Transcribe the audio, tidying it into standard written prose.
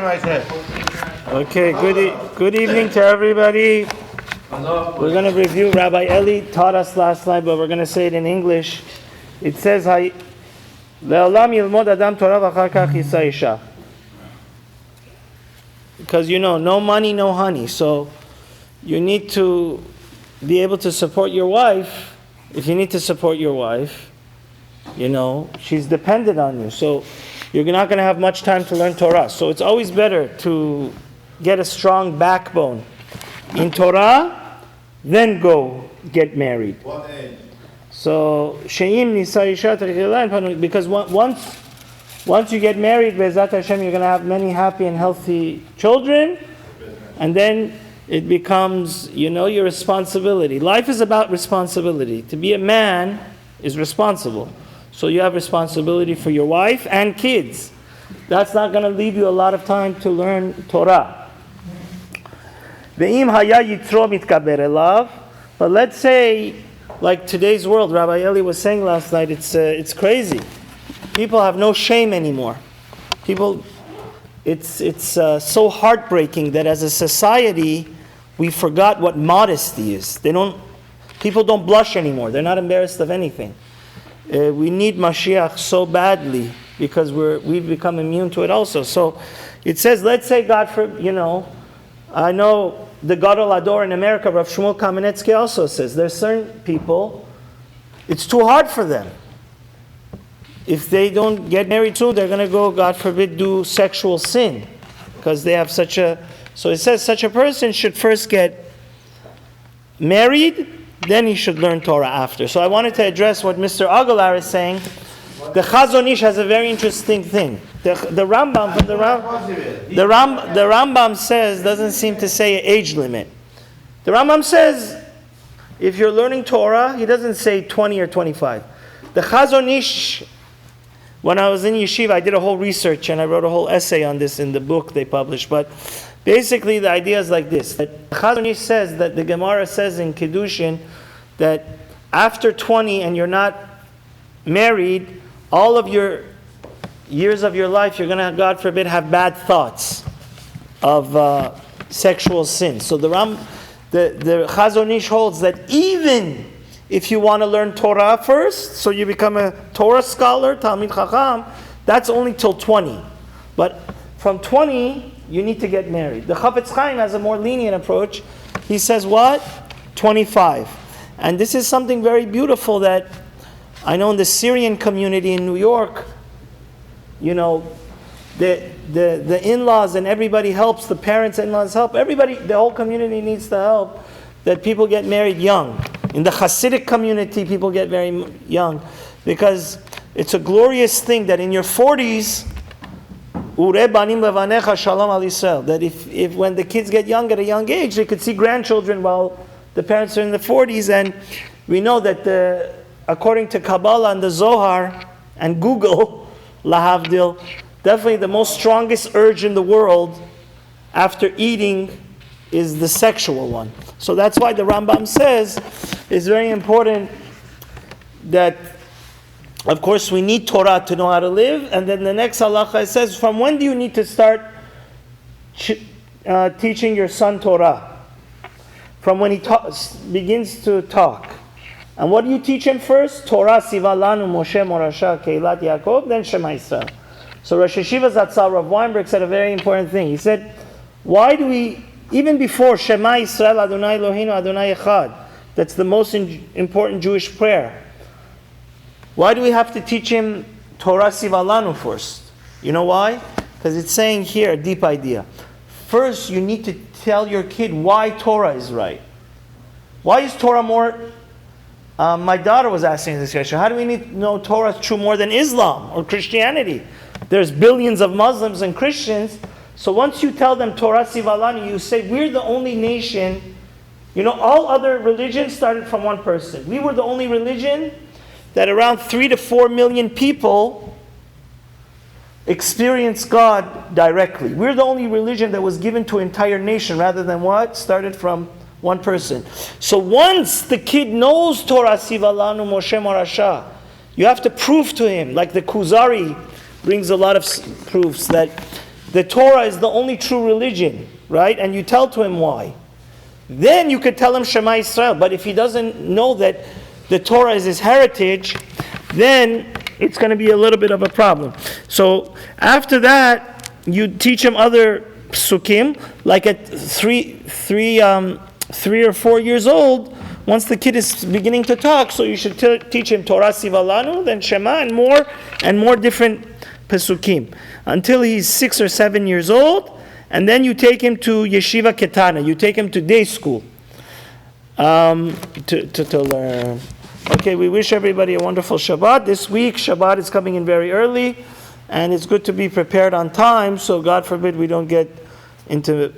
Okay, good evening to everybody. We're going to review. Rabbi Eli taught us last night, but we're going to say it in English. It says, "Le'olam yilmod adam Torah v'achar kach yisa isha." Because no money, no honey. So you need to be able to support your wife. If you need to support your wife, she's dependent on you. So you're not going to have much time to learn Torah. So it's always better to get a strong backbone in Torah, then go get married. What age? So, because once you get married, Be'ezat Hashem, you're going to have many happy and healthy children, and then it becomes, your responsibility. Life is about responsibility. To be a man is responsible. So you have responsibility for your wife and kids. That's not going to leave you a lot of time to learn Torah. But let's say, like today's world, Rabbi Eli was saying last night, it's crazy. People have no shame anymore. It's so heartbreaking that as a society, we forgot what modesty is. People don't blush anymore. They're not embarrassed of anything. We need Mashiach so badly because we've become immune to it also. So it says, let's say God I know the Gadol Ador in America, Rav Shmuel Kamenetsky also says, there's certain people, it's too hard for them. If they don't get married soon, they're going to go, God forbid, do sexual sin. Because they have so it says such a person should first get married, then he should learn Torah after. So I wanted to address what Mr. Aguilar is saying. The Chazon Ish has a very interesting thing. The Rambam from the Rambam says, doesn't seem to say an age limit. The Rambam says, if you're learning Torah, he doesn't say 20 or 25. The Chazon Ish, when I was in yeshiva, I did a whole research and I wrote a whole essay on this in the book they published. But basically, the idea is like this. That Chazon Ish says that the Gemara says in Kiddushin that after 20 and you're not married, all of your years of your life, you're going to, God forbid, have bad thoughts of sexual sin. So the Chazon Ish holds that even if you want to learn Torah first, so you become a Torah scholar, Talmid Chacham, that's only till 20. But from 20, you need to get married. The Chafetz Chaim has a more lenient approach. He says what? 25. And this is something very beautiful that I know in the Syrian community in New York, the in-laws and everybody helps, the parents and in-laws help, everybody, the whole community needs to help, that people get married young. In the Hasidic community, people get very young because it's a glorious thing that in your 40s, that if when the kids get young at a young age, they could see grandchildren while the parents are in the 40s. And we know that according to Kabbalah and the Zohar and Google, lahavdil, definitely the most strongest urge in the world after eating is the sexual one. So that's why the Rambam says it's very important that, of course, we need Torah to know how to live. And then the next halacha says, from when do you need to start teaching your son Torah? From when he begins to talk. And what do you teach him first? Torah Sivalanu Moshe Morasha Keilat Yaakov, then Shema Yisrael. So Rosh Hashiva Zatzal Rav Weinberg said a very important thing. He said, why do we, even before Shema Yisrael Adonai Eloheinu Adonai Echad, that's the most important Jewish prayer, why do we have to teach him Torah Sivalanu first? You know why? Because it's saying here a deep idea. First, you need to tell your kid why Torah is right. Why is Torah more... my daughter was asking this question. How do we need to know Torah is true more than Islam or Christianity? There's billions of Muslims and Christians. So once you tell them Torah Sivalani, you say, we're the only nation. All other religions started from one person. We were the only religion that around 3 to 4 million people experienced God directly. We're the only religion that was given to an entire nation rather than what? Started from one person. So once the kid knows Torah Sivalanu Moshe Morasha, you have to prove to him, like the Kuzari brings a lot of proofs that the Torah is the only true religion, right? And you tell to him why. Then you could tell him Shema Yisrael. But if he doesn't know that the Torah is his heritage, then it's going to be a little bit of a problem. So after that, you teach him other psukim, like at 3 or 4 years old, once the kid is beginning to talk, so you should teach him Torah Sivalanu, then Shema, and more different psukim, until he's 6 or 7 years old, and then you take him to Yeshiva Ketana, you take him to day school to learn. Okay, we wish everybody a wonderful Shabbat. This week, Shabbat is coming in very early, and it's good to be prepared on time, so God forbid we don't get into